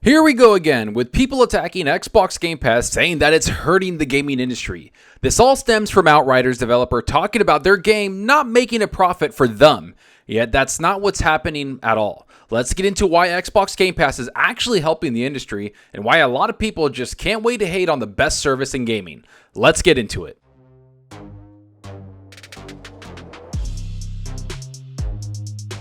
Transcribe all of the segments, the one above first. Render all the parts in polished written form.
Here we go again with people attacking Xbox Game Pass saying that it's hurting the gaming industry. This all stems from Outriders developer talking about their game not making a profit for them. Yet that's not what's happening at all. Let's get into why Xbox Game Pass is actually helping the industry and why a lot of people just can't wait to hate on the best service in gaming. Let's get into it.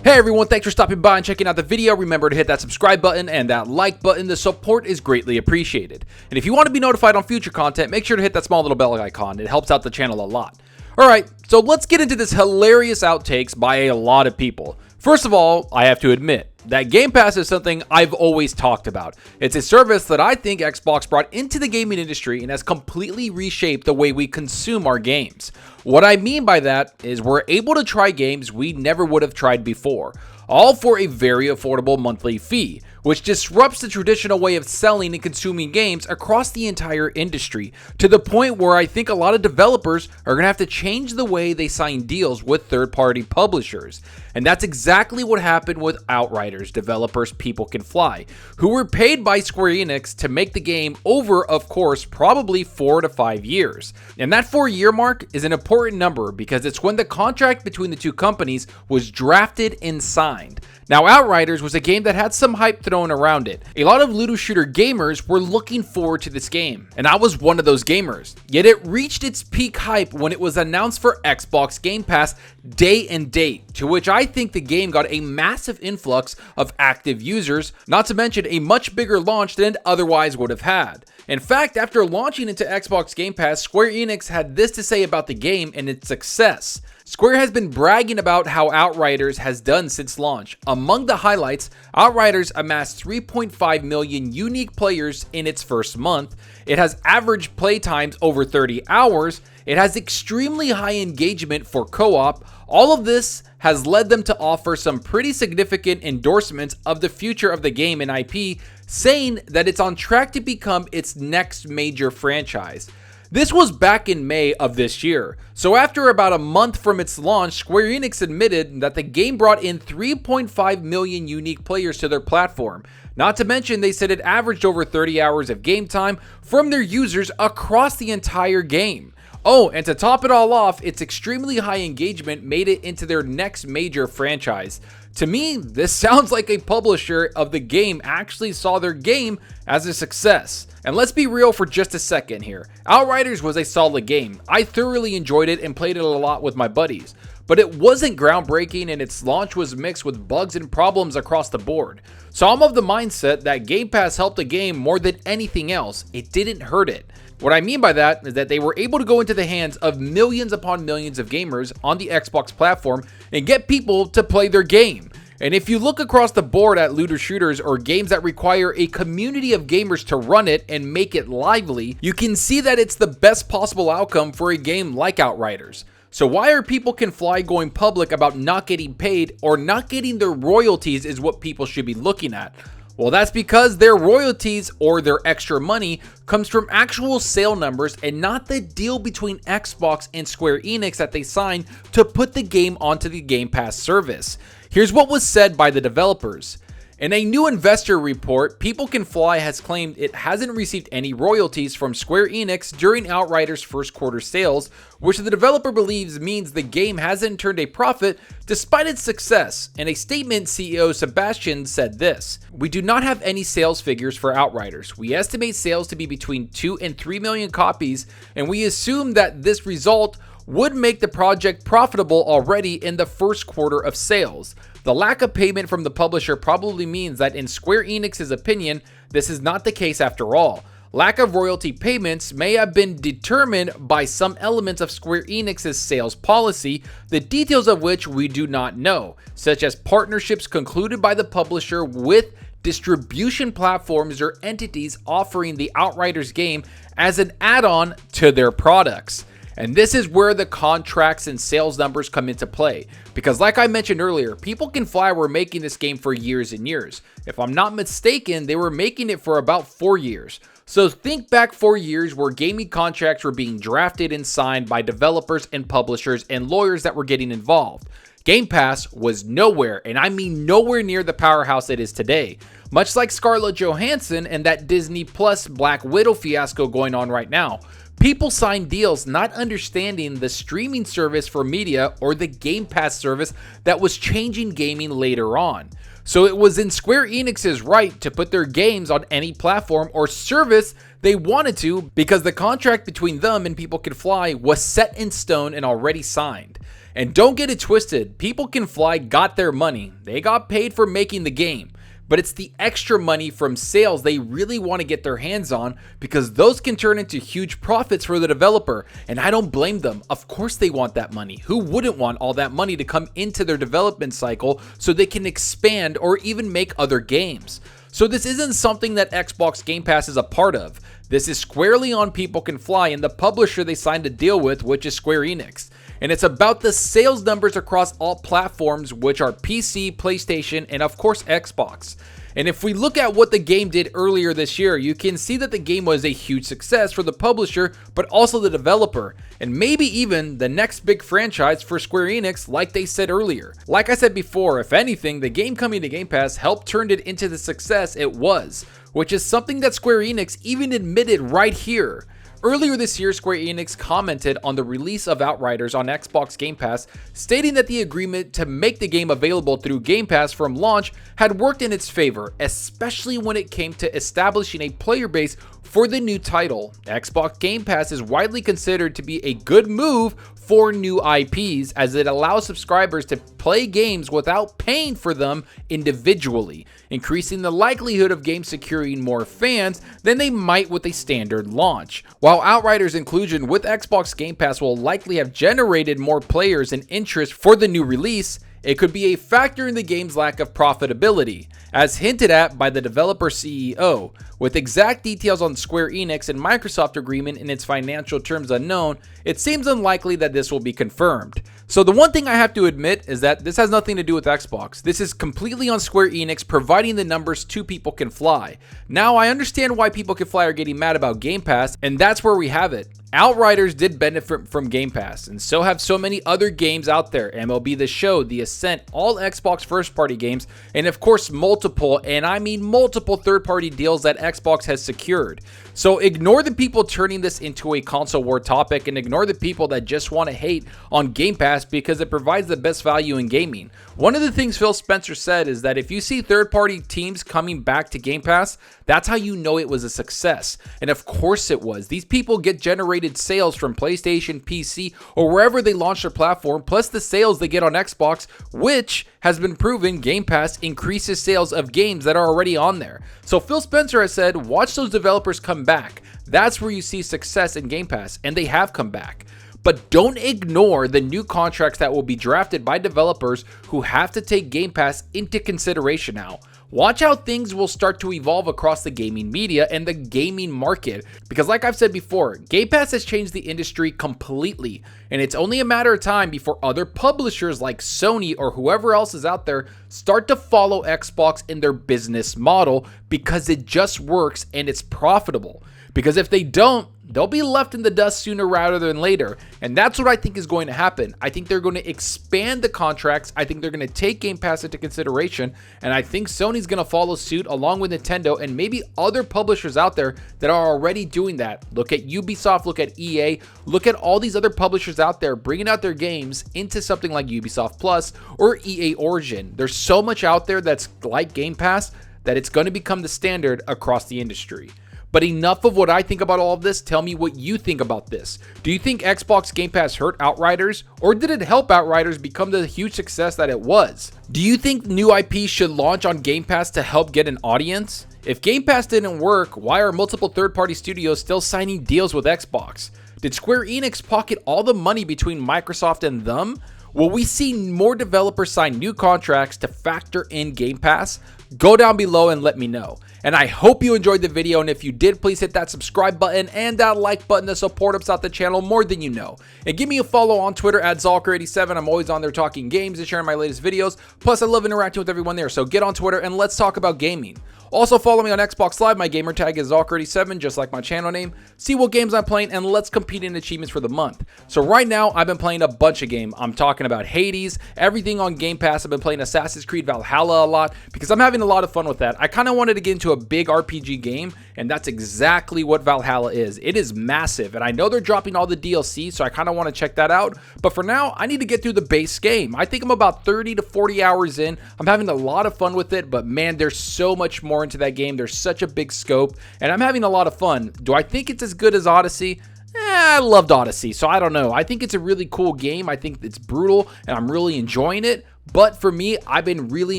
Hey everyone, thanks for stopping by and checking out the video. Remember to hit that subscribe button and that like button. The support is greatly appreciated. And if you want to be notified on future content, make sure to hit that small little bell icon. It helps out the channel a lot. Alright, so let's get into this hilarious outtakes by a lot of people. First of all, I have to admit that Game Pass is something I've always talked about. It's a service that I think Xbox brought into the gaming industry and has completely reshaped the way we consume our games. What I mean by that is we're able to try games we never would have tried before, all for a very affordable monthly fee, which disrupts the traditional way of selling and consuming games across the entire industry, to the point where I think a lot of developers are going to have to change the way they sign deals with third-party publishers. And that's exactly what happened with Outriders developers People Can Fly, who were paid by Square Enix to make the game over, of course, probably 4 to 5 years. And that 4-year mark is an important number because it's when the contract between the two companies was drafted and signed. Now, Outriders was a game that had some hype thrown around it. A lot of looter shooter gamers were looking forward to this game, and I was one of those gamers. Yet it reached its peak hype when it was announced for Xbox Game Pass day and date, to which I think the game got a massive influx of active users, not to mention a much bigger launch than it otherwise would have had. In fact, after launching into Xbox Game Pass, Square Enix had this to say about the game and its success. Square has been bragging about how Outriders has done since launch. Among the highlights, Outriders amassed 3.5 million unique players in its first month. It has average play times over 30 hours. It has extremely high engagement for co-op. All of this has led them to offer some pretty significant endorsements of the future of the game and IP, saying that it's on track to become its next major franchise. This was back in May of this year, so after about a month from its launch, Square Enix admitted that the game brought in 3.5 million unique players to their platform. Not to mention, they said it averaged over 30 hours of game time from their users across the entire game. Oh, and to top it all off, its extremely high engagement made it into their next major franchise. To me, this sounds like a publisher of the game actually saw their game as a success. And let's be real for just a second here. Outriders was a solid game. I thoroughly enjoyed it and played it a lot with my buddies. But it wasn't groundbreaking and its launch was mixed with bugs and problems across the board. So I'm of the mindset that Game Pass helped the game more than anything else. It didn't hurt it. What I mean by that is that they were able to go into the hands of millions upon millions of gamers on the Xbox platform and get people to play their game. And if you look across the board at looter shooters or games that require a community of gamers to run it and make it lively, you can see that it's the best possible outcome for a game like Outriders. So why are People Can Fly going public about not getting paid or not getting their royalties is what people should be looking at. Well, that's because their royalties or their extra money comes from actual sale numbers and not the deal between Xbox and Square Enix that they signed to put the game onto the Game Pass service. Here's what was said by the developers. In a new investor report, People Can Fly has claimed it hasn't received any royalties from Square Enix during Outriders' first quarter sales, which the developer believes means the game hasn't turned a profit despite its success. In a statement, CEO Sebastian said this: "We do not have any sales figures for Outriders. We estimate sales to be between 2 and 3 million copies, and we assume that this result would make the project profitable already in the first quarter of sales. The lack of payment from the publisher probably means that in Square Enix's opinion, this is not the case after all. Lack of royalty payments may have been determined by some elements of Square Enix's sales policy, the details of which we do not know, such as partnerships concluded by the publisher with distribution platforms or entities offering the Outriders game as an add-on to their products." And this is where the contracts and sales numbers come into play. Because like I mentioned earlier, People Can Fly were making this game for years and years. If I'm not mistaken, they were making it for about 4 years. So think back 4 years where gaming contracts were being drafted and signed by developers and publishers and lawyers that were getting involved. Game Pass was nowhere, and I mean nowhere near the powerhouse it is today. Much like Scarlett Johansson and that Disney Plus Black Widow fiasco going on right now. People signed deals not understanding the streaming service for media or the Game Pass service that was changing gaming later on. So it was in Square Enix's right to put their games on any platform or service they wanted to, because the contract between them and People Can Fly was set in stone and already signed. And don't get it twisted, People Can Fly got their money. They got paid for making the game. But it's the extra money from sales they really want to get their hands on, because those can turn into huge profits for the developer, and I don't blame them. Of course they want that money. Who wouldn't want all that money to come into their development cycle so they can expand or even make other games? So this isn't something that Xbox Game Pass is a part of. This is squarely on People Can Fly and the publisher they signed a deal with, which is Square Enix. And it's about the sales numbers across all platforms, which are PC, PlayStation, and of course Xbox. And if we look at what the game did earlier this year, you can see that the game was a huge success for the publisher, but also the developer, and maybe even the next big franchise for Square Enix, like they said earlier. Like I said before, if anything, the game coming to Game Pass helped turn it into the success it was, which is something that Square Enix even admitted right here. Earlier this year, Square Enix commented on the release of Outriders on Xbox Game Pass, stating that the agreement to make the game available through Game Pass from launch had worked in its favor, especially when it came to establishing a player base for the new title. Xbox Game Pass is widely considered to be a good move for new IPs, as it allows subscribers to play games without paying for them individually, increasing the likelihood of games securing more fans than they might with a standard launch. While Outriders' inclusion with Xbox Game Pass will likely have generated more players and interest for the new release, it could be a factor in the game's lack of profitability, as hinted at by the developer CEO. With exact details on Square Enix and Microsoft agreement in its financial terms unknown, it seems unlikely that this will be confirmed. So the one thing I have to admit is that this has nothing to do with Xbox. This is completely on Square Enix providing the numbers to People Can Fly. Now, I understand why People Can Fly are getting mad about Game Pass, and that's where we have it. Outriders did benefit from Game Pass, and so have so many other games out there. MLB The Show, The Ascent, all Xbox first-party games, and of course multiple, and I mean multiple third-party deals that Xbox has secured. So ignore the people turning this into a console war topic, and ignore the people that just want to hate on Game Pass because it provides the best value in gaming. One of the things Phil Spencer said is that if you see third-party teams coming back to Game Pass, that's how you know it was a success. And of course it was. These people get generated sales from PlayStation, PC, or wherever they launch their platform, plus the sales they get on Xbox, which has been proven Game Pass increases sales of games that are already on there. So Phil Spencer has said, watch those developers come back. That's where you see success in Game Pass, and they have come back. But don't ignore the new contracts that will be drafted by developers who have to take Game Pass into consideration now. Watch how things will start to evolve across the gaming media and the gaming market, because like I've said before, Game Pass has changed the industry completely, and it's only a matter of time before other publishers like Sony or whoever else is out there start to follow Xbox in their business model, because it just works and it's profitable. Because if they don't, they'll be left in the dust sooner rather than later. And that's what I think is going to happen. I think they're going to expand the contracts. I think they're going to take Game Pass into consideration. And I think Sony's going to follow suit along with Nintendo and maybe other publishers out there that are already doing that. Look at Ubisoft, look at EA, look at all these other publishers out there bringing out their games into something like Ubisoft Plus or EA Origin. There's so much out there that's like Game Pass that it's going to become the standard across the industry. But enough of what I think about all of this. Tell me what you think about this. Do you think Xbox Game Pass hurt Outriders, or did it help Outriders become the huge success that it was? Do you think new IPs should launch on Game Pass to help get an audience? If Game Pass didn't work, why are multiple third-party studios still signing deals with Xbox? Did Square Enix pocket all the money between Microsoft and them? Will we see more developers sign new contracts to factor in Game Pass? Go down below and let me know. And I hope you enjoyed the video, and if you did, please hit that subscribe button and that like button to support us out the channel more than you know. And give me a follow on Twitter at Zalker87. I'm always on there talking games and sharing my latest videos. Plus, I love interacting with everyone there, so get on Twitter and let's talk about gaming. Also, follow me on Xbox Live. My gamer tag is Zalker87, just like my channel name. See what games I'm playing, and let's compete in achievements for the month. So right now, I've been playing a bunch of games. I'm talking about Hades, everything on Game Pass. I've been playing Assassin's Creed Valhalla a lot because I'm having a lot of fun with that. I kind of wanted to get into a big RPG game, and that's exactly what Valhalla is. It is massive, and I know they're dropping all the DLC, so I kind of want to check that out. But for now, I need to get through the base game. I think I'm about 30 to 40 hours in. I'm having a lot of fun with it, but man, there's so much more into that game. There's such a big scope, and I'm having a lot of fun. Do I think it's as good as Odyssey? I loved Odyssey, so I don't know. I think it's a really cool game. I think it's brutal, and I'm really enjoying it. But for me, I've been really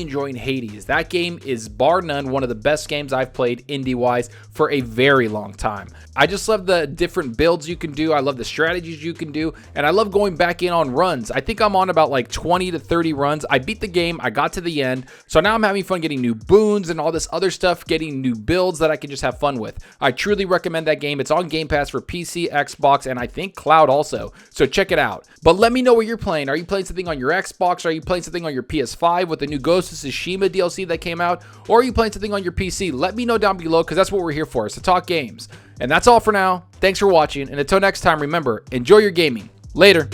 enjoying Hades. That game is bar none one of the best games I've played indie-wise for a very long time. I just love the different builds you can do. I love the strategies you can do, and I love going back in on runs. I think I'm on about like 20 to 30 runs. I beat the game. I got to the end. So now I'm having fun getting new boons and all this other stuff, getting new builds that I can just have fun with. I truly recommend that game. It's on Game Pass for PC, Xbox, and I think Cloud also. So check it out. But let me know what you're playing. Are you playing something on your Xbox? Are you playing something on your PS5 with the new Ghost of Tsushima DLC that came out? Or are you playing something on your PC? Let me know down below, because that's what we're here for, is to talk games. And that's all for now. Thanks for watching, and until next time, remember, enjoy your gaming. Later.